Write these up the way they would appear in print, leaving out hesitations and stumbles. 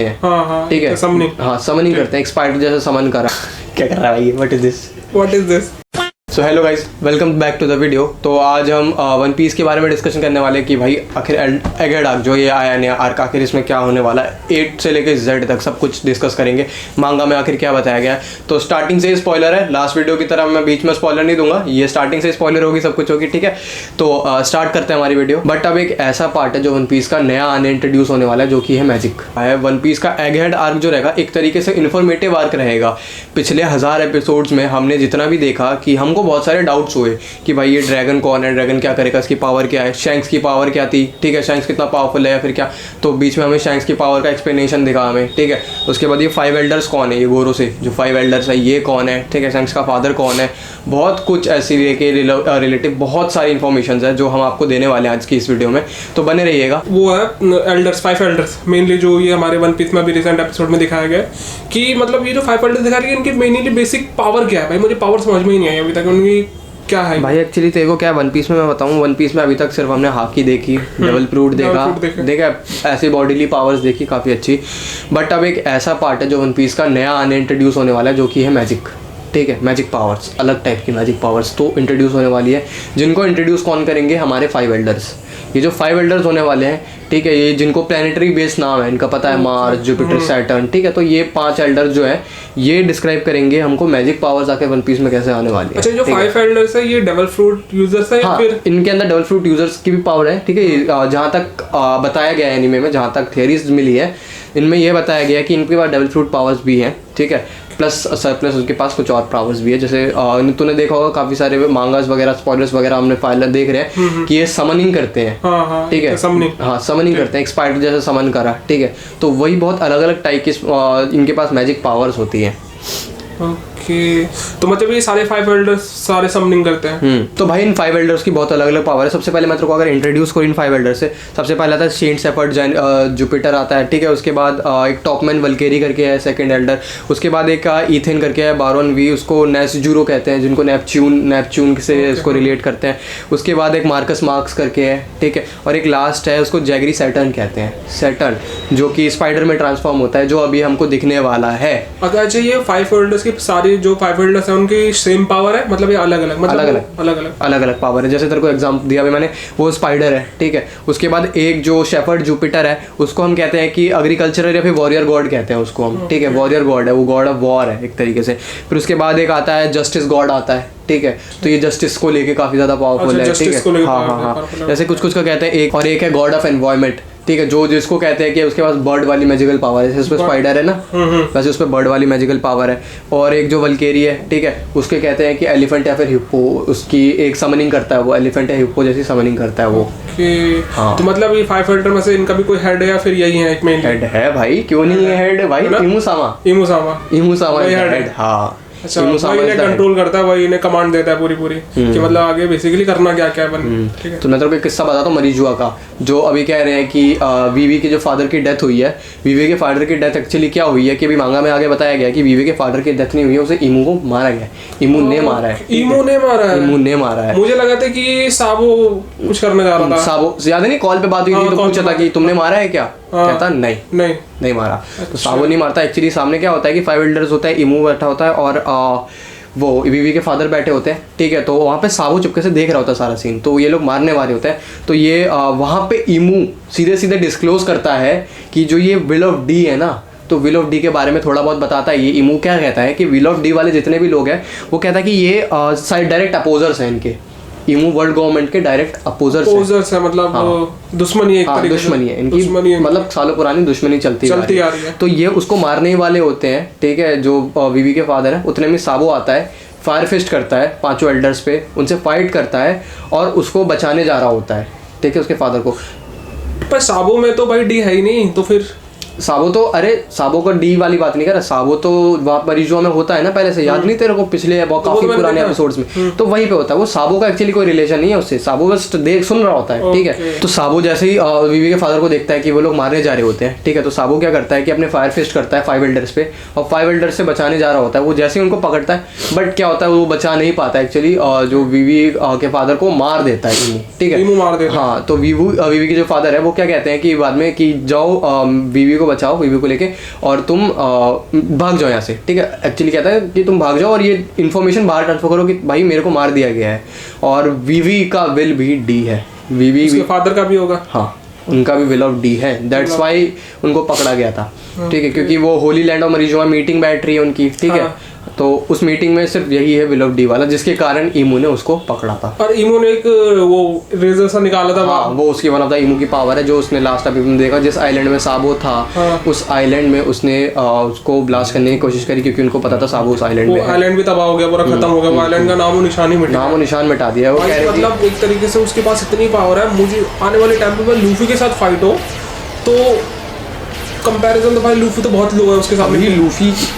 हाँ, ठीक है, समनिंग। हाँ समनिंग करते हैं, एक्सपायर जैसे समन करा। क्या कर रहा है भाई, what is this. So hello guys, welcome back to the video. तो आज हम वन पीस के बारे में डिस्कशन करने वाले हैं कि भाई आखिर एगेड आर्क जो ये आया नया आर्क, आखिर इसमें क्या होने वाला है। 8 से लेकर Z तक सब कुछ डिस्कस करेंगे। मांगा में आखिर क्या बताया गया है। तो स्टार्टिंग से स्पॉइलर है, लास्ट वीडियो की तरह मैं बीच में स्पॉइलर नहीं दूंगा, ये स्टार्टिंग से स्पॉइलर होगी, सब कुछ होगी, ठीक है। तो स्टार्ट करते हैं हमारी वीडियो। बट अब एक ऐसा पार्ट है जो वन पीस का नया आने इंट्रोड्यूस होने वाला है, जो कि है मैजिक। वन पीस का एगहेड आर्क जो रहेगा एक तरीके से इन्फॉर्मेटिव आर्क रहेगा। पिछले 1000 एपिसोड्स में हमने जितना भी देखा कि हमको बहुत सारे डाउट्स हुए कि भाई ये ड्रैगन कौन है, ड्रैगन क्या करेगा, इसकी पावर क्या है, शैंक्स की पावर क्या थी, ठीक है, शैंक्स कितना पावरफुल है या फिर क्या। तो बीच में हमें शैंक्स की पावर का एक्सप्लेनेशन दिखा हमें, ठीक है। उसके बाद ये 5 एल्डर्स कौन है, ये गोरो से जो 5 एल्डर्स है ये कौन है, ठीक है, शैंक्स का फादर कौन है। बहुत कुछ ऐसी रिलेटिव बहुत सारी इन्फॉर्मेशन है जो हम आपको देने वाले हैं आज की इस वीडियो में, तो बने रहिएगा। वो है एल्डर्स, 5 एल्डर्स मेनली, जो ये हमारे वन पीस में अभी रिसेंट एपिसोड में दिखाया गया कि मतलब ये जो 5 एल्डर्स दिखा रही है इनकी मेनली बेसिक पावर क्या है। भाई मुझे पावर समझ में ही नहीं आई अभी तक उनकी क्या है। भाई एक्चुअली तेरे को क्या है वन पीस में मैं बताऊं, वन पीस में अभी तक सिर्फ हमने हाकी देखी, डबल फ्रूट देखा ऐसे बॉडीली पावर्स देखी काफ़ी अच्छी। बट अब एक ऐसा पार्ट है जो वन पीस का नया आने इंट्रोड्यूस होने वाला है, जो कि है मैजिक, ठीक है। मैजिक पावर्स, अलग टाइप की मैजिक पावर्स तो इंट्रोड्यूस होने वाली है, जिनको इंट्रोड्यूस कौन करेंगे, हमारे 5 एल्डर्स। ये जो 5 एल्डर्स होने वाले हैं, ठीक है, ये जिनको प्लानिटरी बेस नाम है इनका पता है, मार्स, जुपिटर, सैटर्न, ठीक है। तो ये 5 एल्डर्स जो है ये डिस्क्राइब करेंगे हमको मैजिक पावर्स आके वन पीस में कैसे आने वाली है। अच्छा, जो 5 एल्डर्स है ये डबल फ्रूट यूजर्स है। हाँ, फिर इनके अंदर डबल फ्रूट यूजर्स की भी पावर है, ठीक है। जहाँ तक बताया गया है एनीमे में, जहाँ तक थियरीज मिली है, इनमें यह बताया गया है कि इनके पास डबल फ्रूट पावर्स भी हैं, ठीक है। प्लस सरप्लस उनके पास कुछ और पावर्स भी है, जैसे तूने देखा होगा काफी सारे मांगास वगैरह, स्पॉयलर्स वगैरह हमने फाइल देख रहे हैं कि ये समनिंग करते हैं, ठीक है। समनिंग करते हैं, एक्सपायर जैसे समन करा, ठीक है। तो वही बहुत अलग अलग टाइप की इनके पास मैजिक पावर्स होती हैं। ओके, तो मतलब ये सारे 5 एल्डर्स सारे समनिंग करते हैं। तो भाई इन 5 एल्डर्स की बहुत अलग अलग पावर है। सबसे पहले मैं तेरे को अगर इंट्रोड्यूस करूँ इन 5 एल्डर्स से, सबसे पहले आता है सेंट शेफर्ड जुपिटर आता है, ठीक है। उसके बाद एक टॉकमैन वल्केरी करके है सेकंड एल्डर। उसके बाद एक ईथेन करके है, बारोन वी, उसको नेस्जुरो कहते हैं, जिनको नेपच्यून से इसको रिलेट करते हैं। उसके बाद एक मार्कस मार्क्स करके है, ठीक है। और एक लास्ट है, उसको जैगरी सैटर्न कहते हैं, सैटर्न, जो कि स्पाइडर में ट्रांसफॉर्म होता है, जो अभी हमको दिखने वाला है। अच्छा, ये 5 एल्डर्स की सारी जो 5 एल्डर्स है उनकी सेम पावर है, मतलब ये अलग अलग पावर है। जैसे तेरे को एग्जांपल दिया अभी मैंने, वो स्पाइडर है, ठीक है। उसके बाद एक जो शेफर्ड जुपिटर है, उसको हम कहते हैं कि एग्रीकल्चरल या फिर वॉरियर गॉड कहते हैं उसको हम, ठीक है। वॉरियर गॉड है, वो गॉड ऑफ वॉर है एक तरीके से। फिर उसके बाद एक आता है जस्टिस गॉड आता है, ठीक है। तो ये जस्टिस को लेके काफी ज्यादा पावरफुल है, ठीक है। हाँ, जैसे कुछ का कहते हैं एक, और एक है गॉड ऑफ एनवायरमेंट, ठीक है, जो जिसको कहते हैं कि उसके पास बर्ड वाली मैजिकल पावर है। जैसे उसमें स्पाइडर है ना, वैसे उस पर बर्ड वाली मैजिकल पावर है। और एक जो वल्केरी है, ठीक है, उसके कहते हैं कि एलिफेंट या फिर हिप्पो, उसकी एक समनिंग करता है, वो एलिफेंट या हिप्पो जैसी समनिंग करता है वो। हाँ। तो मतलब ये 5 एल्डर में से इनका भी कोई हेड है या फिर यही है एक मेन हेड है भाई, क्यों नहीं है हेड भाई, इमुसामा हेड। हाँ, अच्छा, वही इन्हें कंट्रोल करता है, वही इन्हें कमांड देता है पूरी कि मतलब आगे बेसिकली करना क्या क्या है, ठीक है। तो मैं तेरे को एक किस्सा बताता हूँ मरीजुआ का, जो अभी कह रहे हैं कि वीवी के जो फादर की डेथ हुई है, वीवी के फादर की डेथ एक्चुअली क्या हुई है कि अभी मांगा में आगे बताया गया कि वीवी के फादर की डेथ नहीं हुई है, उसे इमू को मारा गया, इमू ने मारा है। मुझे लगा था कि साबो कुछ करने जा रहा था। साबो याद नहीं, कॉल पे बात हुई थी तो पूछा था कि तुमने मारा है क्या, कहता नहीं मारा। तो साबो नहीं मारता। एक्चुअली सामने क्या होता है कि 5 एल्डर्स होता है, इमू बैठा होता है और वो वीवी के फादर बैठे होते हैं, ठीक है। तो वहाँ पे साबो चुपके से देख रहा होता है सारा सीन, तो ये लोग मारने वाले होते हैं। तो ये वहाँ पे इमू सीधे डिस्क्लोज करता है कि जो ये विल ऑफ डी है ना, तो विल ऑफ डी के बारे में थोड़ा बहुत बताता है। ये इमू क्या कहता है कि विल ऑफ डी वाले जितने भी लोग हैं, वो कहता है कि ये डायरेक्ट अपोजर्स हैं इनके, इमू वर्ल्ड गवर्नमेंट के डायरेक्ट अपोजर्स है, मतलब दुश्मनी है, दुश्मनी है इनकी, मतलब सालों पुरानी दुश्मनी चलती आ रही है। तो ये उसको मारने ही वाले होते हैं, ठीक है। जो वीवी के फादर है, उतने में साबो आता है, फायर फिस्ट करता है 5 एल्डर्स पे, उनसे फाइट करता है और उसको बचाने जा रहा होता है, ठीक है, उसके फादर को। पर साबो में तो भाई डी है ही नहीं, तो फिर साबो तो, अरे साबो का डी वाली बात नहीं कर रहा, साबो तो वहाँ मरीजों में होता है ना पहले से, याद नहीं तेरे को पिछले काफी पुराने एपिसोड्स में, तो वहीं पे होता है वो। साबो का एक्चुअली कोई रिलेशन नहीं है उससे, साबो बस सुन रहा होता है, ठीक है। तो साबो जैसे ही वीवी के फादर को देखता है कि वो लोग मारने जा रहे होते हैं, ठीक है, तो साबो क्या करता है कि अपने फायर फिस्ट करता है 5 एल्डर्स पे, और 5 एल्डर्स से बचाने जा रहा होता है। वो जैसे ही उनको पकड़ता है, बट क्या होता है वो बचा नहीं पाता एक्चुअली, जो वीवी के फादर को मार देता है ठीक है। हाँ, तो वीवी के जो फादर है वो क्या कहते हैं कि बाद में कि जाओ वीवी को बचाओ वीवी को लेके और तुम भाग जाओ यहाँ से, ठीक है। एक्चुअली कहता है कि तुम भाग जाओ और ये इन्फॉर्मेशन बाहर ट्रांसफर करो कि भाई मेरे को मार दिया गया है। और वीवी का विल भी डी है, वीवी उसके फादर का भी होगा। हाँ, उनका भी विल ऑफ डी है, दैट्स वाई उनको पकड़ा गया था, ठीक है। क्योंकि वो होली लैंड ऑफ मरीजुआ मीटिंग बैठ रही है उनकी, ठीक है। तो उस मीटिंग में सिर्फ यही है विल ऑफ डी वाला, जिसके कारण ईमू ने उसको पकड़ा था। और ईमू ने एक वो रेजर सा निकाला था। हाँ, वो उसकी वन ऑफ द ईमू की पावर है जो उसने लास्ट अभी में देखा, जिस आइलैंड में साबो था उस आइलैंड में उसने उसको ब्लास्ट करने की कोशिश करी, क्योंकि उनको पता था साबो उस आइलैंड में। आइलैंड भी तबाह हो गया, पूरा खत्म हो गया, वो आइलैंड का नामो निशान मिटा दिया। वो मतलब एक तरीके से उसके पास इतनी पावर है, मुझे आने वाले टाइम पे लूफी के साथ फाइट हो तो कंपैरिजन तो भाई लूफी तो बहुत लो है उसके सामने।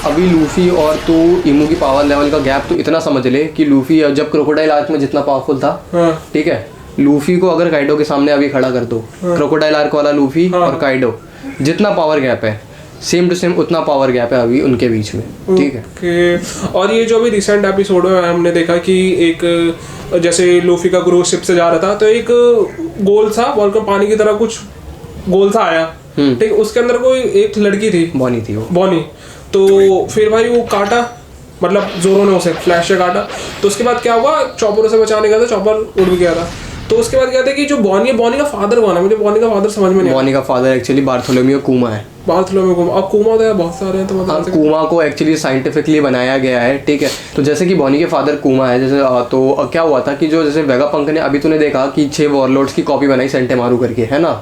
अभी लूफी और तो ईमू की पावर लेवल का गैप तो इतना समझ ले कि लूफी जब क्रोकोडाइल आर्क में जितना पावरफुल था, ठीक है, लूफी को अगर काइडो के सामने अभी खड़ा कर दो, क्रोकोडाइल आर्क वाला लूफी और काइडो जितना पावर गैप है, सेम टू सेम उतना पावर गैप है अभी उनके बीच में, ठीक है। और ये जो अभी रिसेंट एपिसोड में हमने देखा कि एक जैसे लूफी का ग्रो शिप से जा रहा था तो एक गोल सा वॉल्कम पानी की तरह कुछ गोल सा आया, ठीक, उसके अंदर कोई एक लड़की थी, बॉनी थी वो, बॉनी। तो फिर भाई वो काटा, मतलब जोरो ने उसे फ्लैश से काटा। तो उसके बाद क्या हुआ, चॉपर उसे बचाने गया था, चॉपर उड़ भी गया था। तो उसके बाद क्या था कि जो बॉनी है, बॉनी का फादर कौन है, मुझे बॉनी का फादर समझ में नहीं। बॉनी का फादर एक्चुअली बार्थोलोमियो कूमा है। बार्थोलोमियो कूमा, अब कूमा तो बहुत सारे हैं, तो मतलब कूमा को एक्चुअली साइंटिफिकली बनाया गया है, ठीक है। तो जैसे कि बॉनी के फादर कूमा है, जैसे तो क्या हुआ था कि जो जैसे वेगापंक ने अभी तूने देखा कि 6 वॉरलॉर्ड्स की कॉपी बनाई सेंटेमारू करके, है ना,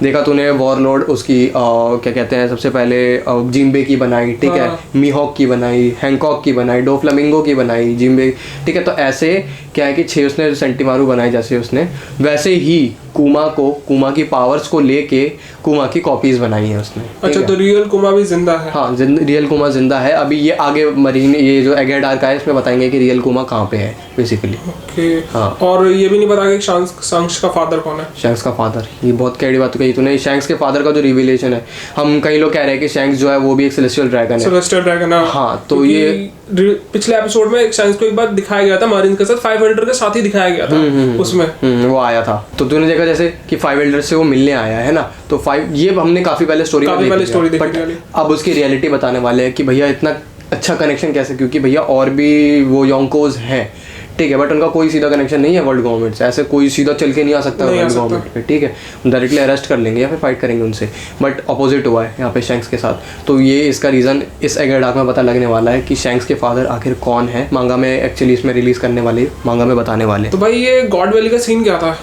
देखा तूने वॉरलॉर्ड उसकी क्या कहते हैं, सबसे पहले जिम्बे की बनाई, ठीक है, मीहॉक की बनाई, हैंकॉक की बनाई, डोफ्लामिंगो की बनाई, जिम्बे, ठीक है। तो ऐसे क्या है कि 6 उसने सेंटेमारू बनाई, जैसे उसने वैसे ही कूमा की पावर्स को लेके कूमा की कॉपीज बनाई है उसने। अच्छा, तो रियल कूमा भी जिंदा है? हाँ, रियल कूमा जिंदा है। अभी ये आगे मरीन ये जो एगेड आर्क है इसमें बताएंगे कि रियल कूमा कहाँ पे है बेसिकली। ओके। हाँ, और ये भी नहीं पता कि शैंक्स का फादर कौन है। शैंक्स का फादर, ये बहुत कैडी बात कही तूने। शैंक्स के फादर का जो रिवीलेशन है, हम कई लोग कह रहे हैं कि शैंक्स जो है वो भी एक सेलेस्टियल ड्रैगन है। हाँ, तो ये पिछले एपिसोड में शैंक्स को एक बार दिखाया गया था मरीन के साथ, 5 एल्डर के साथ ही दिखाया गया था उसमें, वो आया था। तो तूने देखा जैसे कि 5 एल्डर से वो मिलने आया है ना, तो 5 ये हमने काफी पहले स्टोरी देखी, बट अब उसकी रियलिटी बताने वाले हैं कि भैया इतना अच्छा कनेक्शन कैसे, क्योंकि भैया और भी वो योंकोज हैं, ठीक है, बट उनका कोई सीधा कनेक्शन नहीं है वर्ल्ड गवर्नमेंट से। ऐसे कोई सीधा चल के नहीं आ सकता वर्ल्ड गवर्नमेंट पे, ठीक है, डायरेक्टली अरेस्ट कर लेंगे या फिर फाइट करेंगे उनसे। बट अपोजिट हुआ है यहाँ पे शैंक्स के साथ। तो ये इसका रीज़न इस एगेड आर्क में पता लगने वाला है कि शैंक्स के फादर आखिर कौन है। मांगा में एक्चुअली इसमें रिलीज करने वाले, मांगा में बताने वाले। तो भाई ये गॉड वैली का सीन क्या था?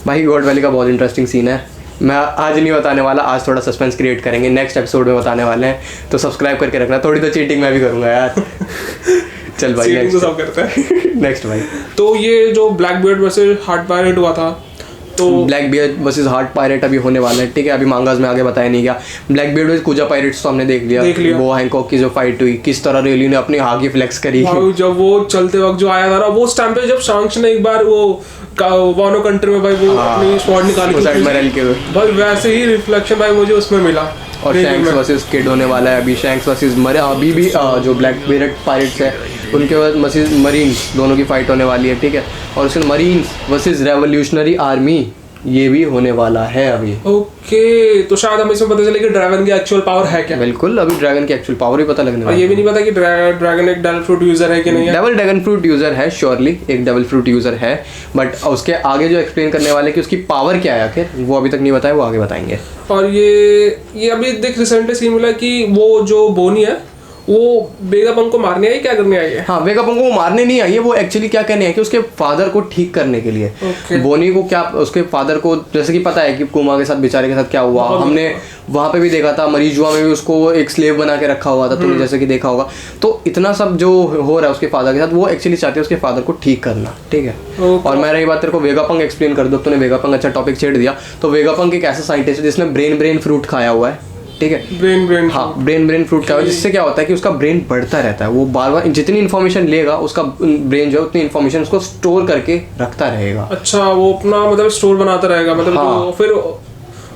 भाई गॉड वैली का बहुत इंटरेस्टिंग सीन है, मैं आज नहीं बताने वाला, आज थोड़ा सस्पेंस क्रिएट करेंगे, नेक्स्ट एपिसोड में बताने वाले हैं। तो सब्सक्राइब करके रखना, थोड़ी तो चीटिंग मैं भी करूँगा यार। चल भाई, नेक्स्ट सब करते हैं। नेक्स्ट भाई, तो ये जो black beard versus heart pirate हुआ था, तो black beard versus heart pirate अभी होने वाला है, ठीक है। अभी मांगास में आगे बताया नहीं गया। ब्लैक बियर्ड वर्सेस कुजा पायरेट्स तो हमने देख लिया। वो हैंकॉक की जो फाइट हुई, किस तरह रेली ने अपनी आगे फ्लेक्स करी, जब वो चलते वक्त जो आया था ना, वो उस टाइम पे जब शैंक्स ने एक बार वो वानो कंट्री में भाई वो अपनी स्वॉर्ड निकाली भाई, वैसे ही रिफ्लेक्शन भाई मुझे उसमें मिला। और शैंक्स वर्सेस किड होने वाला है अभी, शैंक्स वर्सेस अभी भी जो ब्लैक बियर्ड पायरेट्स है उनके वर्सेस मरीन्स, दोनों की फाइट होने वाली है, ठीक है। और उसमें मरीन्स वर्सेस रेवोल्यूशनरी आर्मी, ये भी होने वाला है अभी। ओके, तो शायद हमें इसमें पता चले कि ड्रैगन की एक्चुअल पावर है क्या। बिल्कुल, अभी ड्रैगन की एक्चुअल पावर ही पता लगने वाला है। ये भी नहीं पता कि ड्रैगन एक डेविल फ्रूट यूजर है कि नहीं है। डेविल ड्रैगन फ्रूट यूजर है, श्योरली एक डेविल फ्रूट यूजर है, बट उसके आगे जो एक्सप्लेन करने वाले कि उसकी पावर क्या है आखिर, वो अभी तक नहीं बताया, वो आगे बताएंगे। और ये अभी देख रिसेंटली सीन मिला कि वो जो बोनी है वो वेगापंक को मारने आई, क्या करने आई है? हाँ, वेगापंक को मारने नहीं आई है, वो एक्चुअली क्या कहने है कि उसके फादर को ठीक करने के लिए। बोनी को क्या, उसके फादर को जैसे कि पता है कि कुमा के साथ, बेचारे के साथ क्या हुआ, हमने वहाँ पे भी देखा था, मरीजुआ में भी उसको एक स्लेव बना के रखा हुआ था, तुमने जैसे कि देखा होगा। तो इतना सब जो हो रहा है उसके फादर के साथ, वो एक्चुअली चाहते हैं उसके फादर को ठीक करना, ठीक है। और मैं रही बात तेरे को वेगापंक एक्सप्लेन कर दो, तूने वेगापंक अच्छा टॉपिक छेड़ दिया। तो वेगापंक एक ऐसा साइंटिस्ट है जिसने ब्रेन फ्रूट खाया हुआ है, ठीक है, ब्रेन फ्रूट का, जिससे क्या होता है कि उसका ब्रेन बढ़ता रहता है। वो बार बार जितनी इन्फॉर्मेशन लेगा उसका ब्रेन जो है उतनी इन्फॉर्मेशन उसको स्टोर करके रखता रहेगा। अच्छा, वो अपना मतलब स्टोर बनाता रहेगा, मतलब हाँ। तो फिर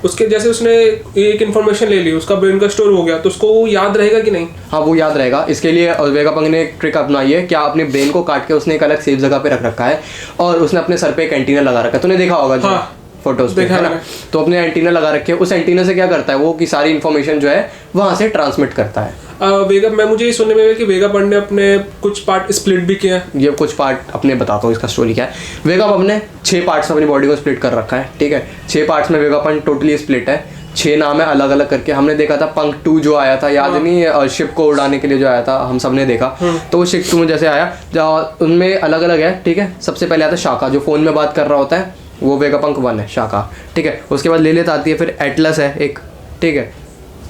उसके जैसे उसने एक इन्फॉर्मेशन ले ली, उसका ब्रेन का स्टोर हो गया, तो उसको वो याद रहेगा कि नहीं? हाँ, वो याद रहेगा। इसके लिए वेगापंक ने एक ट्रिक अपनाई है, क्या अपने ब्रेन को काट के उसने एक अलग सेफ जगह पे रख रखा है और उसने अपने सर पे एक एंटीना लगा रखा है, तूने देखा होगा। फोटोज पे, है ना। तो अपने एंटीना लगा रखे, उस एंटीना से क्या करता है वो कि सारी इन्फॉर्मेशन जो है वहाँ से ट्रांसमिट करता है। वेगा, मैं मुझे ये सुनने में आया कि वेगापंप ने अपने कुछ पार्ट स्प्लिट भी किया है। ये कुछ पार्ट अपने बताता हूँ इसका स्टोरी क्या है। वेगापंप ने 6 पार्ट्स में अपनी बॉडी को स्प्लिट कर रखा है, ठीक है। 6 पार्ट्स में वेगापंप टोटली स्प्लिट है। 6 नाम है अलग अलग करके। हमने देखा था पंक 2 जो आया था, याद नहीं, शिप को उड़ाने के लिए जो आया था, हम सब ने देखा। तो वो शिप 2 में जैसे आया, उनमें अलग अलग है, ठीक है। सबसे पहले आता है शाका, जो फोन में बात कर रहा होता है, वो वेगापंप 1 है, शाका, ठीक है। उसके बाद लिलिथ आती है, फिर एटलस है एक, ठीक है,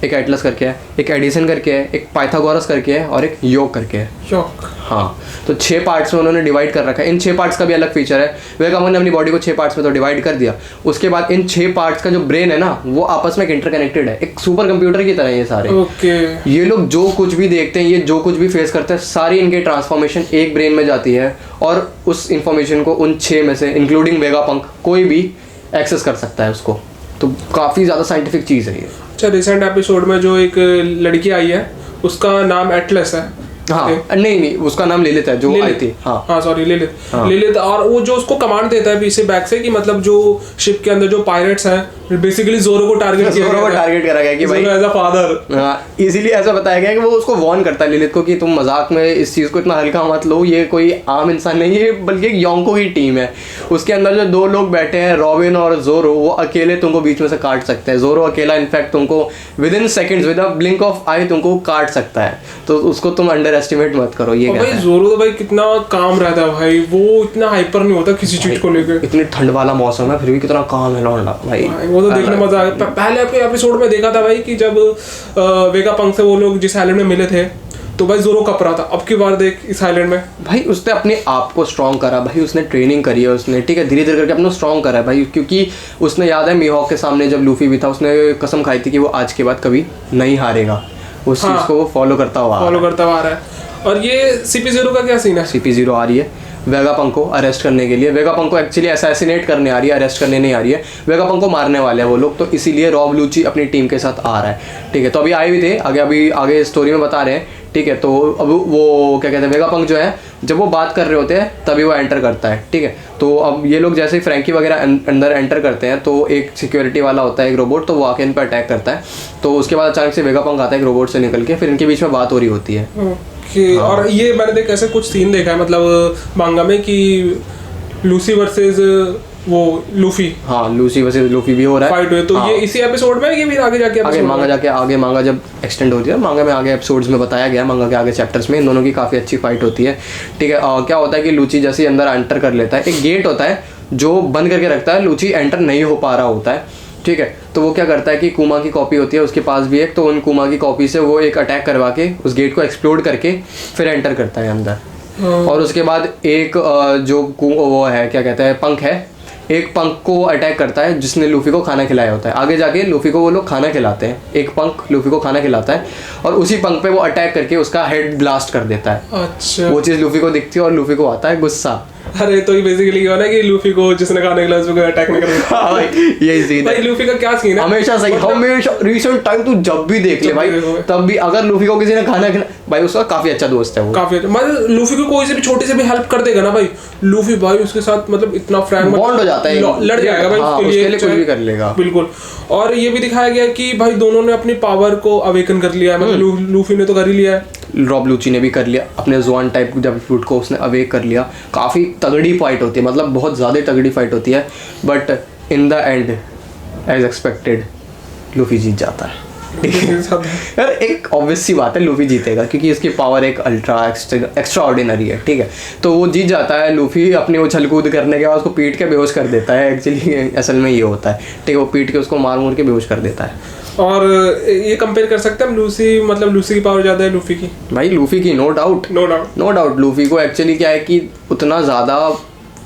एक एटलस करके है, एक एडिसन करके है, एक पाइथागोरस करके है और एक योग करके है। योग, हाँ। तो 6 पार्ट्स में उन्होंने डिवाइड कर रखा है। इन 6 पार्ट्स का भी अलग फीचर है। वेगापंप ने अपनी बॉडी को 6 पार्ट्स में तो डिवाइड कर दिया। उसके बाद इन 6 पार्ट्स का जो ब्रेन है ना, वो आपस में इंटरकनेक्टेड है, एक सुपर कंप्यूटर की तरह ये सारे। ये लोग जो कुछ भी देखते हैं, ये जो कुछ भी फेस करते हैं, सारी इनके ट्रांसफॉर्मेशन एक ब्रेन में जाती है और उस इंफॉर्मेशन को उन 6 में से इंक्लूडिंग वेगापंप कोई भी एक्सेस कर सकता है उसको। तो काफ़ी ज़्यादा साइंटिफिक चीज़ है ये। अच्छा, रिसेंट एपिसोड में जो एक लड़की आई है उसका नाम एटलस है। हाँ, नहीं, उसका नाम लिलिथ है जो आई थी। हाँ सॉरी, लिलिथ। और वो जो उसको कमांड देता है पीछे बैक से कि मतलब जो शिप के अंदर जो पायरेट्स हैं बेसिकली जोरो को टारगेट करा गया कि भाई एज अ फादर। हाँ, इसीलिए ऐसा बताया गया कि वो उसको वार्न करता है लिलिथ को कि तुम मजाक में इस चीज़ को इतना हल्का मत लो, ये कोई आम इंसान नहीं है बल्कि एक योंको की टीम है। उसके अंदर जो 2 लोग बैठे हैं, रॉबिन और जोरो, वो अकेले तुमको बीच में से काट सकते हैं। जोरो अकेला इनफैक्ट तुमको with in seconds, with a blink of eye तुमको काट सकता है। तो उसको तुम अंडर एस्टिमेट मत करो। ये भाई जोरो तो भाई कितना काम रहता है भाई, वो इतना हाइपर नहीं होता किसी चीज को लेकर। इतनी ठंड वाला मौसम है फिर भी कितना काम है लौंडा भाई, वो तो देखने मजा आ गया। पहले आपके एपिसोड में देखा था भाई कि जब वेगापंप से वो लोग जिस आइलैंड में मिले थे तो भाई जोरो कप रहा था। अब की बार देख इस आइलैंड में भाई उसने अपने आप को स्ट्रॉन्ग करा भाई, उसने ट्रेनिंग करी है उसने, ठीक है, धीरे धीरे करके अपना स्ट्रॉन्ग करा है भाई। क्योंकि उसने याद है मीहॉक के सामने जब लूफी भी था, उसने कसम खाई थी कि वो आज के बाद कभी नहीं हारेगा। उस चीज़ को वो फॉलो करता हुआ आ रहा है। और ये CP0 का क्या सीन है? CP0 आ रही है वेगापंप को अरेस्ट करने के लिए। वेगापंप को एक्चुअली असैसिनेट करने आ रही है, अरेस्ट करने नहीं आ रही है। वेगापंप को मारने वाले हैं वो लोग, तो इसीलिए रॉब लूची अपनी टीम के साथ आ रहा है, ठीक है। तो अभी आए भी थे, आगे स्टोरी में बता रहे हैं, ठीक है। तो अब वो क्या कहते हैं, वेगापंप जो है जब वो बात कर रहे होते हैं तभी वो एंटर करता है, ठीक है। तो अब ये लोग जैसे ही फ्रैंकी वगैरह अंदर एंटर करते हैं तो एक सिक्योरिटी वाला होता है, एक रोबोट, तो वो आके इन पर अटैक करता है। तो उसके बाद अचानक से वेगापंप आता है एक रोबोट से निकल के, फिर इनके बीच में बात हो रही होती है। हाँ। और ये मैंने देख ऐसे कुछ सीन देखा है मतलब मांगा में कि लूसी वर्सेस वो लूफी, हाँ लूसी वर्सेस लूफी भी हो रहा है, फाइट हुई। तो हाँ। ये इसी एपिसोड में, ये भी आगे जाके मांगा जब एक्सटेंड होती है, मांगा में आगे एपिसोड्स में बताया गया, मांगा के आगे चैप्टर्स में इन दोनों की काफ़ी अच्छी फाइट होती है, ठीक है। क्या होता है कि लूची जैसे ही अंदर एंटर कर लेता है, एक गेट होता है जो बंद करके रखता है, लूची एंटर नहीं हो पा रहा होता है, ठीक है। तो वो क्या करता है कि कुमा की कॉपी होती है उसके पास भी एक, तो उन कुमा की कॉपी से वो एक अटैक करवा के उस गेट को एक्सप्लोड करके फिर एंटर करता है अंदर। और उसके बाद एक जो वो है क्या कहते हैं पंख है, एक पंख को अटैक करता है जिसने लूफी को खाना खिलाया होता है। आगे जाके लूफी को वो लोग खाना खिलाते हैं, एक पंख लूफी को खाना खिलाता है और उसी पंख पे वो अटैक करके उसका हेड ब्लास्ट कर देता है। अच्छा, वो चीज़ लूफी को दिखती है और लूफी को आता है गुस्सा। अरे तो ये बेसिकली क्या है ना कि लूफी को जिसने खाने के लिए उसको अटैक नहीं करना। हाँ भाई यही सीन भाई लूफी का क्या सीन है हमेशा सही, हमेशा रिसेंट टाइम तू जब भी देख ले भाई, तब भी अगर लूफी को किसी ने खाना खिला, भाई उसका काफी अच्छा दोस्त है वो, काफी मतलब लूफी को कोई से भी छोटे से भी हेल्प कर देगा ना भाई, लूफी भाई उसके साथ मतलब इतना फ्रैंक बॉन्ड हो जाता है, लड़ जाएगा भाई उसके लिए कुछ भी कर लेगा बिल्कुल। और ये भी दिखाया गया कि भाई दोनों ने अपनी पावर को अवेकन कर लिया है, मतलब लूफी ने तो कर ही लिया है, रॉब लूची ने भी कर लिया अपने ज़ुआन टाइप डेविल फ्रूट को उसने अवेक कर लिया। काफ़ी तगड़ी फाइट होती है, मतलब बहुत ज़्यादा तगड़ी फाइट होती है, but in the end as expected Luffy जीत जाता है। यार एक ऑब्वियस सी बात है लूफी जीतेगा क्योंकि इसकी पावर एक अल्ट्रा एक्स्ट्रा ऑर्डिनरी है, ठीक है। तो वो जीत जाता है, लूफी अपनी उछल कूद करने के बाद उसको पीट के बेहोश कर देता है। एक्चुअली असल में ये होता है, ठीक है, वो पीट के उसको मार के बेहोश कर देता है। और ये कंपेयर कर सकते हैं हम लूसी, मतलब लूसी की पावर ज़्यादा है लूफी की? भाई लूफी की नो डाउट लूफी को एक्चुअली क्या है कि उतना ज़्यादा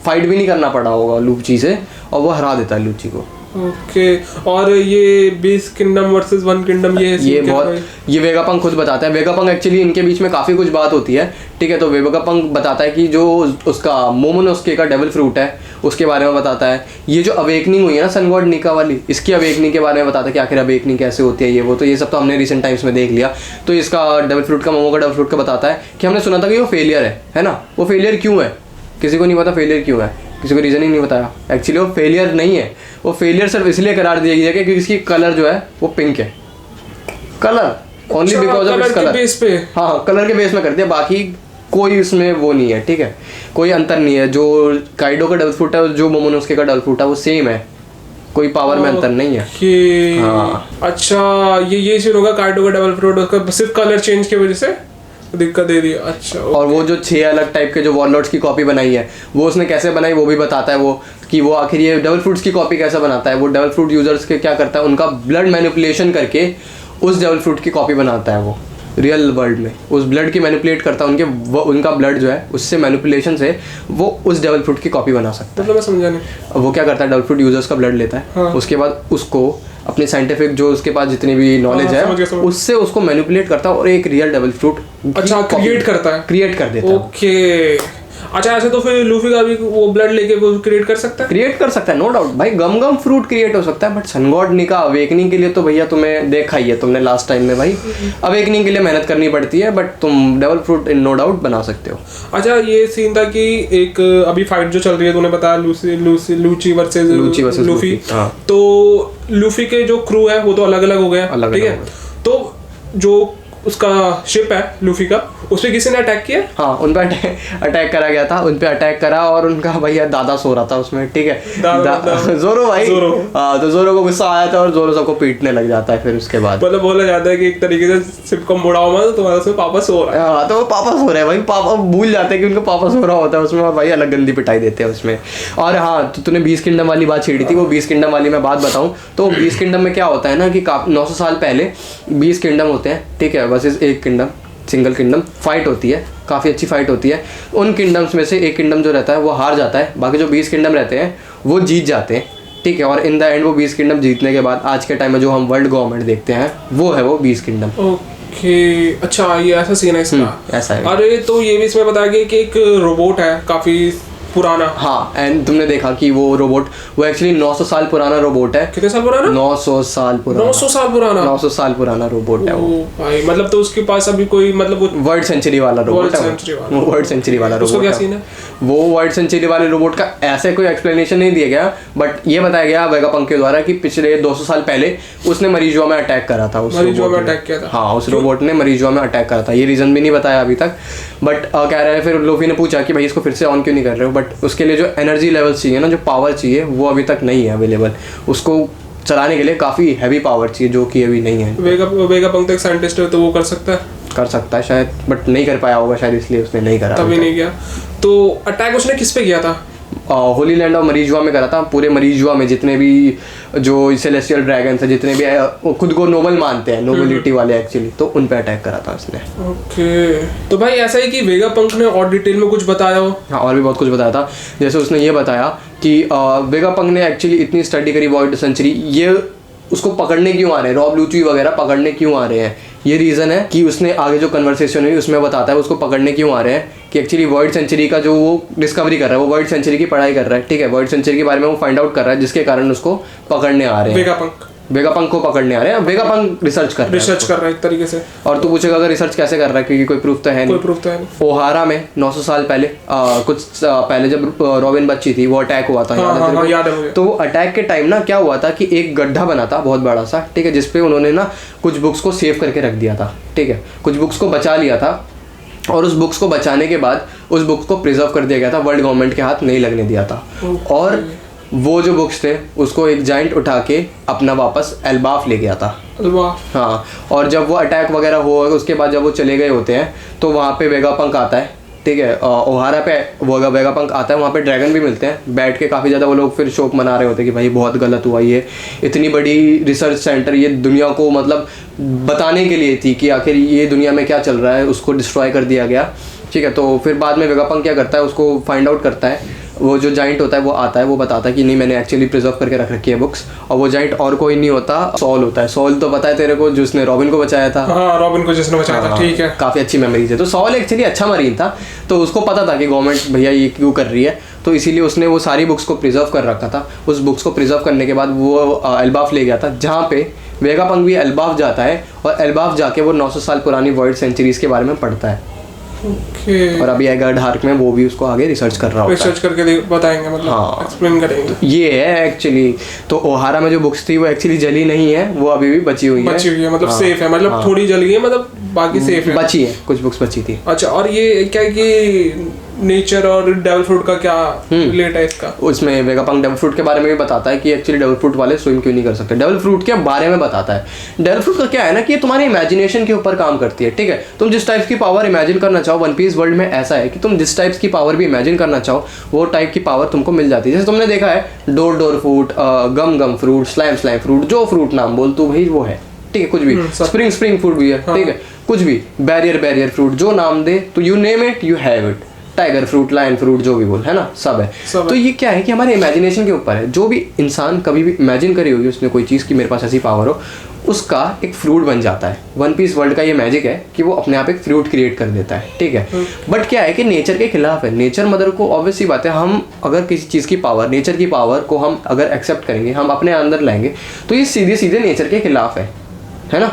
फाइट भी नहीं करना पड़ा होगा लूची से और वो हरा देता है लूची को। ओके और ये 20 किंगडम वर्सेस 1 किंगडम ये बहुत ये वेगापंक खुद बताता है। वेगापंक एक्चुअली इनके बीच में काफ़ी कुछ बात होती है, ठीक है। तो वेगापंक बताता है कि जो उसका मोमोनोस्के का डेविल फ्रूट है उसके बारे में बताता है। ये जो अवेकनिंग हुई है ना सन गॉड निका वाली, इसकी अवेकनिंग के बारे में बताता है कि आखिर अवेकनिंग कैसे होती है, ये वो। तो ये सब तो हमने रिसेंट टाइम्स में देख लिया। तो इसका डेविल फ्रूट का, मोमो का डेविल फ्रूट का बताता है कि हमने सुना था कि वो फेलियर है ना। वो फेलियर क्यों है किसी को नहीं पता फेलियर क्यों है, किसी को रीज़न ही नहीं बताया। एक्चुअली वो फेलियर नहीं है, वो फेलियर सिर्फ इसलिए करार दिया गया क्योंकि इसकी कलर जो है वो पिंक है। Colour only because of its colour base पे, हाँ कलर के बेस में कर दिया, बाकी कोई इसमें वो नहीं है, ठीक है, कोई अंतर नहीं है। जो काइडो का डबल फ्रूट है, जो मोमोनोस्के का डबल फ्रूट है, वो सेम है, कोई पावर में अंतर नहीं है। हाँ। अच्छा ये सीन होगा काइडो का डबल फ्रूट, उसका सिर्फ कलर चेंज की वजह से दिक्कत दे दी। अच्छा और वो जो 6 अलग टाइप के जो वॉरलॉर्ड्स की कॉपी बनाई है, वो उसने कैसे बनाई वो भी बताता है वो, कि वो आखिर ये डबल फ्रूट्स की कॉपी कैसे बनाता है। वो डबल फ्रूट यूजर्स के क्या करता है, उनका ब्लड मैनिपुलेशन करके उस डबल फ्रूट की कॉपी बनाता है वो रियल वर्ल्ड में, उस ब्लड की मैनिपुलेट करता है, उनका ब्लड जो है उससे मैनिपुलेशन से वो उस डबल फ्रूट की कॉपी बना सकता है। मतलब मैं समझा नहीं। वो क्या करता है, डबल फ्रूट यूजर्स का ब्लड लेता है, हाँ। उसके बाद उसको अपनी साइंटिफिक जो उसके पास जितनी भी नॉलेज है उससे उसको मैनिपुलेट करता है और एक रियल डबल फ्रूट क्रिएट कर देता है। ओके अच्छा, ऐसे तो फिर लूफी का भी वो ब्लड लेके वो क्रिएट कर सकता है, नो डाउट भाई। गम फ्रूट क्रिएट हो सकता है, बट सन गॉड निका अवेकनिंग के लिए तो भैया तुम्हें देखा ही है तुमने लास्ट टाइम में भाई, अवेकनिंग के लिए मेहनत करनी पड़ती है, बट तुम डबल फ्रूट नो डाउट बना सकते हो। अच्छा ये सीन था कि एक अभी फाइट जो चल रही है, तूने बताया लूची वर्सेस लूफी, तो लूफी के जो क्रू है वो तो अलग अलग हो गया, ठीक है, तो जो उसका शिप है लूफी का, उस पे किसी ने अटैक किया, हाँ उन पे अटैक करा गया था, उन पे अटैक करा और उनका भैया दादा सो रहा था उसमें, ठीक है, जोरो भाई, हाँ तो जोरो को गुस्सा आया था और जोरो सबको पीटने लग जाता है। फिर उसके बाद मतलब बोला जाता है कि एक तरीके से शिप को मुड़ाओ मत, तुम्हारा उसमें पापा सो रहा है, हाँ तो वो पापा सो रहे हैं भाई, पापा भूल जाते हैं कि उनका पापा सो रहा होता है उसमें, और भाई अलग गंदी पिटाई देते हैं उसमें। और हाँ तो तूने 20 किंगडम वाली बात छेड़ी थी, वो 20 किंगडम वाली मैं बात बताऊँ तो 20 किंगडम में क्या होता है ना कि 900 साल पहले 20 किंगडम होते हैं, ठीक है, बस एक किंगडम सिंगल किंगडम फाइट होती है, काफ़ी अच्छी फाइट होती है। उन किंगडम्स में से एक किंगडम जो रहता है वो हार जाता है, बाकी जो 20 किंगडम रहते हैं वो जीत जाते हैं, ठीक है। और इन द एंड वो 20 किंगडम जीतने के बाद आज के टाइम में जो हम वर्ल्ड गवर्नमेंट देखते हैं वो है वो 20 किंगडम। ओके अच्छा ये ऐसा सीन है इसका, ऐसा है। अरे तो ये भी इसमें बताया गया कि एक रोबोट है काफ़ी पुराना, हाँ एंड तुमने देखा कि वो रोबोट वो एक्चुअली 900 साल पुराना रोबोट है। कितने साल पुराना? 900 साल पुराना। 900 साल पुराना रोबोट है वो भाई। मतलब तो उसके पास अभी कोई मतलब वो वर्ल्ड सेंचुरी वाला रोबोट है, वर्ल्ड सेंचुरी वाला रोबोट। उसका क्या सीन है? वो वर्ल्ड सेंचुरी वाले रोबोट का ऐसे कोई एक्सप्लेनेशन नहीं दिया गया, बट ये बताया गया वेगापंक के द्वारा कि पिछले 200 साल पहले उसने मरीजुआ में अटैक करा था, हाँ उस रोबोट ने मरीजुआ में अटैक करा था। ये रीजन भी नहीं बताया अभी तक, बट कह रहे हैं फिर लूफी ने पूछा कि भाई इसको फिर से ऑन क्यों नहीं कर रहे हो, बट उसके लिए जो एनर्जी लेवल चाहिए ना, जो पावर चाहिए वो अभी तक नहीं है अवेलेबल, उसको चलाने के लिए काफ़ी हैवी पावर चाहिए जो कि अभी नहीं है। वेगापंक तो एक साइंटिस्ट है तो वो कर सकता है शायद, बट नहीं कर पाया होगा शायद, इसलिए उसने नहीं करा, तभी नहीं किया। तो अटैक उसने किस पे किया था? होली लैंड और मरीजुआ में करा था। पूरे मरीजुआ में जितने भी जो सेलेस्टियल ड्रैगन्स है, जितने भी खुद को नोबल मानते हैं, नोबिलिटी वाले एक्चुअली, तो उन पे अटैक करा था उसने। ओके तो भाई ऐसा है कि वेगापंक ने और डिटेल में कुछ बताया हो? हाँ और भी बहुत कुछ बताया था। जैसे उसने ये बताया कि वेगापंक ने एक्चुअली इतनी स्टडी करी वॉइड सेंचुरी, ये उसको पकड़ने क्यों आ रहे हैं, रॉब लूची वगैरह पकड़ने क्यों आ रहे हैं, ये रीज़न है कि उसने आगे जो कन्वर्सेशन हुई उसमें बताता है उसको पकड़ने क्यों आ रहे हैं, कि एक्चुअली वर्ल्ड सेंचुरी का जो वो डिस्कवरी कर रहा है, वो वर्ल्ड सेंचुरी की पढ़ाई कर रहा है, ठीक है, वर्ल्ड सेंचुरी के बारे में वो फाइंड आउट कर रहा है, जिसके कारण उसको पकड़ने आ रहे हैं, वेगापंक को पकड़ने आ रहे हैं। वेगापंक रिसर्च कर रहा है एक तरीके से। और तू पूछेगा अगर रिसर्च कैसे कर रहा है, क्योंकि कोई प्रूफ तो है नहीं। ओहारा में 900 साल पहले कुछ पहले जब रॉबिन बच्ची थी वो अटैक हुआ था, याद है मुझे। तो वो अटैक के टाइम ना क्या हुआ था कि एक गड्ढा बना था बहुत बड़ा सा, ठीक है, जिसपे उन्होंने ना कुछ बुक्स को सेव करके रख दिया था, ठीक है, कुछ बुक्स को बचा लिया था, और उस बुक्स को बचाने के बाद उस बुक्स को प्रिजर्व कर दिया गया था, वर्ल्ड गवर्नमेंट के हाथ नहीं लगने दिया था। और वो जो बुक्स थे उसको एक जाइंट उठा के अपना वापस एल्बाफ ले गया था। हाँ और जब वो अटैक वगैरह हुआ उसके बाद जब वो चले गए होते हैं तो वहाँ पे वेगापंक आता है, ठीक है, ओहारा पे वो वेगापंक आता है, वहाँ पे ड्रैगन भी मिलते हैं, बैठ के काफ़ी ज़्यादा वो लोग फिर शोक मना रहे होते हैं कि भाई बहुत गलत हुआ, ये इतनी बड़ी रिसर्च सेंटर ये दुनिया को मतलब बताने के लिए थी कि आखिर ये दुनिया में क्या चल रहा है, उसको डिस्ट्रॉय कर दिया गया, ठीक है। तो फिर बाद में वेगापंक क्या करता है, उसको फाइंड आउट करता है, वो जो जाइंट होता है वो आता है, वो बताता है कि नहीं मैंने एक्चुअली प्रिजर्व करके रख रखी है बुक्स, और वो जाइंट और कोई नहीं होता, सॉल होता है। सॉल तो पता है तेरे को, जिसने रॉबिन को बचाया था। हाँ रॉबिन को जिसने बचाया था, ठीक है, काफ़ी अच्छी मेमोरीज है। तो सॉल एक्चुअली अच्छा मरीन था, तो उसको पता था कि गवर्नमेंट भैया ये क्यों कर रही है, तो इसीलिए उसने वो सारी बुक्स को प्रिजर्व कर रखा था। उस बुक्स को प्रिजर्व करने के बाद वो एल्बाफ ले गया था, जहाँ पे वेगापंक भी एल्बाफ जाता है, और एल्बाफ जाके वो 900 साल पुरानी वर्ल्ड सेंचुरीज के बारे में पढ़ता है। ओके। और अभी एगर्ड हार्क में वो भी उसको आगे रिसर्च कर रहा होता है, रिसर्च करके बताएंगे, मतलब हाँ। एक्सप्लेन करेंगे। ये है एक्चुअली। तो ओहारा में जो बुक्स थी वो एक्चुअली जली नहीं है, वो अभी भी बची हुई है, मतलब हाँ, सेफ है, मतलब हाँ। थोड़ी जल गई है, मतलब बाकी सेफ है, बची है, कुछ बुक्स बची थी। अच्छा। और ये क्या है कि नेचर और डेविल फ्रूट का क्या रिलेट है इसका? उसमें वेगापंक डेविल फ्रूट के बारे में भी बताता है कि एक्चुअली डेविल फ्रूट वाले स्विम क्यों नहीं कर सकते। डेविल फ्रूट के बारे में बताता है। डेविल फ्रूट का क्या है ना कि ये तुम्हारी इमेजिनेशन के ऊपर काम करती है, ठीक है। तुम जिस टाइप की पावर इमेजिन करना चाहो, वन पीस वर्ल्ड में ऐसा है कि तुम जिस टाइप की पावर भी इमेजिन करना चाहो वो टाइप की पावर तुमको मिल जाती है। जैसे तुमने देखा है डोर फ्रूट, गम गम फ्रूट, स्लाइम फ्रूट, जो फ्रूट नाम बोल तू भाई वो है, ठीक है। कुछ भी स्प्रिंग फ्रूट भी है, ठीक है। कुछ भी बैरियर फ्रूट, जो नाम दे तो you name it you have it. Tiger fruit, lion fruit, जो भी बोल, है ना, सब है। तो ये क्या है कि हमारे इमेजिनेशन के ऊपर है। जो भी इंसान कभी भी इमेजिन करी होगी उसने कोई चीज़ की मेरे पास ऐसी पावर हो, उसका एक फ्रूट बन जाता है। वन पीस वर्ल्ड का ये मैजिक है कि वो अपने आप एक फ्रूट क्रिएट कर देता है, ठीक है। बट क्या है कि नेचर के खिलाफ है। नेचर मदर को ऑब्वियस सी बात है, हम अगर किसी चीज़ की पावर, नेचर की पावर को हम अगर एक्सेप्ट करेंगे, हम अपने अंदर लाएंगे, तो ये सीधे नेचर के खिलाफ है ना।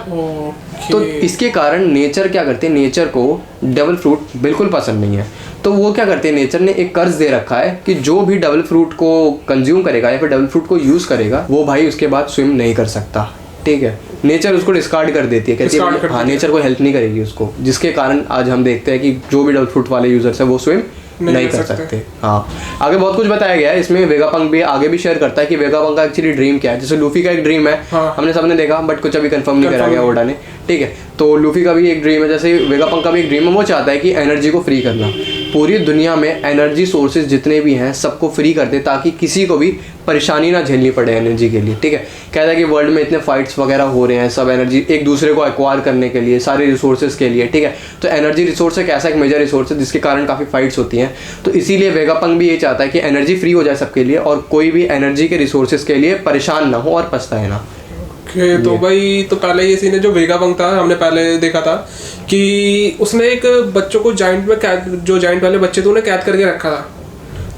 तो इसके कारण नेचर क्या करते हैं, नेचर को डेविल फ्रूट बिल्कुल पसंद नहीं है। तो वो क्या करते हैं, नेचर ने एक कर्ज दे रखा है कि जो भी डेविल फ्रूट को कंज्यूम करेगा या फिर डेविल फ्रूट को यूज करेगा, वो भाई उसके बाद स्विम नहीं कर सकता, ठीक है। नेचर उसको डिस्कार्ड कर देती है, कहती है हाँ नेचर को हेल्प नहीं करेगी उसको, जिसके कारण आज हम देखते हैं कि जो भी डेविल फ्रूट वाले यूजर्स है वो स्विम नहीं कर सकते। हाँ, आगे बहुत कुछ बताया गया है इसमें। वेगापंक भी आगे भी शेयर करता है कि वेगापंक का एक्चुअली ड्रीम क्या है। जैसे लूफी का एक ड्रीम है, हाँ। हमने सबने देखा, बट कुछ अभी कंफर्म नहीं करा गया ओडा ने, ठीक है। तो लूफी का भी एक ड्रीम है, जैसे वेगापंक का भी एक ड्रीम है। वो चाहता है कि एनर्जी को फ्री करना, पूरी दुनिया में एनर्जी सोर्सेज जितने भी हैं सबको फ्री कर दे, ताकि किसी को भी परेशानी ना झेलनी पड़े एनर्जी के लिए, ठीक है। कहता है कि वर्ल्ड में इतने फाइट्स वगैरह हो रहे हैं, सब एनर्जी एक दूसरे को एक्वायर करने के लिए, सारे रिसोर्सेज के लिए, ठीक है। तो एनर्जी रिसोर्स एक ऐसा एक मेजर रिसोर्स है जिसके कारण काफ़ी फाइट्स होती हैं। तो इसीलिए वेगापंक भी ये चाहता है कि एनर्जी फ्री हो जाए सबके लिए, और कोई भी एनर्जी के रिसोर्सेज के लिए परेशान ना हो और पछताए ना। तो भाई, तो पहले ये सीन है जो वेगापंक था, हमने पहले देखा था कि उसने एक बच्चों को जाइंट में कैद, जो जाइंट वाले बच्चे थे उन्हें कैद करके रखा था।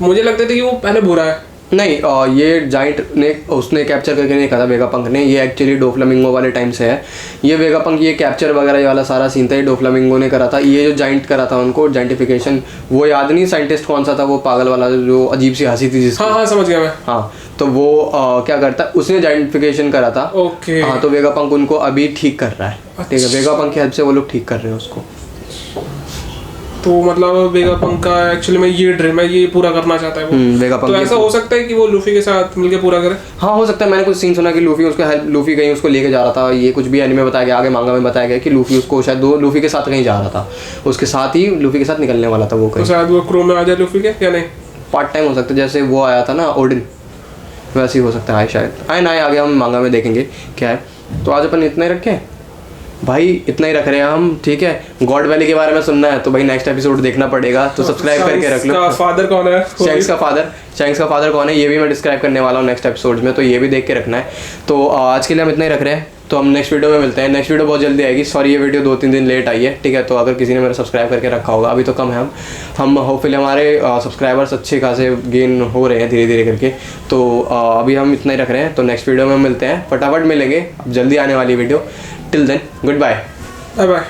मुझे लगता था कि वो पहले बुरा है। नहीं, ये जाइंट ने उसने कैप्चर करके नहीं कहा था वेगापंक ने, ये एक्चुअली डोफ्लामिंगो वाले टाइम से है। ये वेगापंक ये कैप्चर वगैरह वाला सारा सीन था, ये डोफ्लामिंगो ने करा था। ये जो जाइंट करा था उनको जाइंटिफिकेशन, वो याद नहीं साइंटिस्ट कौन सा था, वो पागल वाला जो अजीब सी हंसी थी जिसकी। हाँ समझ गया मैं। हाँ, तो वो क्या करता है, उसने जाइंटिफिकेशन करा था। ओके। हाँ, तो वेगापंक उनको अभी ठीक कर रहा है, ठीक है। वेगापंक की हेल्प से वो लोग ठीक कर रहे हैं उसको। तो मतलब वेगापंक का एक्चुअली में ये ड्रीम है, ये पूरा करना चाहता है वो। वेगापंक तो ऐसा हो सकता है कि वो लूफी के साथ मिलके पूरा करे? हाँ, हो सकता है। मैंने कुछ सीन सुना कि लूफी उसको हेल्प, लूफी कहीं उसको लेके जा रहा था। ये कुछ भी एनीमे बताया गया, आगे मांगा में बताया गया कि लूफी उसको शायद दो लूफी के साथ कहीं जा रहा था, उसके साथ ही लूफी के साथ निकलने वाला था वो कहीं। तो शायद वो क्रू में आ जाए लूफी के, या नहीं? पार्ट टाइम हो सकता है, जैसे वो आया था ना ओडिन, वैसे ही हो सकता है शायद। आए ना आए, आगे हम मांगा में देखेंगे क्या है। तो आज अपन इतना ही रखें भाई, इतना ही रख रहे हैं हम, ठीक है। गॉड वैली के बारे में सुनना है तो भाई नेक्स्ट एपिसोड देखना पड़ेगा, तो सब्सक्राइब करके रख लो। फादर कौन है? शैंक्स का फादर कौन है ये भी मैं डिस्क्राइब करने वाला हूँ नेक्स्ट एपिसोड में, तो ये भी देख के रखना है। तो आज के लिए हम इतना ही रख रहे हैं, तो हम नेक्स्ट वीडियो में मिलते हैं। नेक्स्ट वीडियो बहुत जल्दी आएगी। सॉरी, ये वीडियो 2-3 दिन लेट आई है, ठीक है। तो अगर किसी ने मेरा सब्सक्राइब करके रखा होगा, अभी तो कम है, हम होपफुली हमारे सब्सक्राइबर्स अच्छे खासे गेन हो रहे हैं धीरे धीरे करके। तो अभी हम इतना ही रख रहे हैं, तो नेक्स्ट वीडियो में मिलते हैं, फटाफट मिलेंगे, अब जल्दी आने वाली video. Till then, good bye. Bye bye.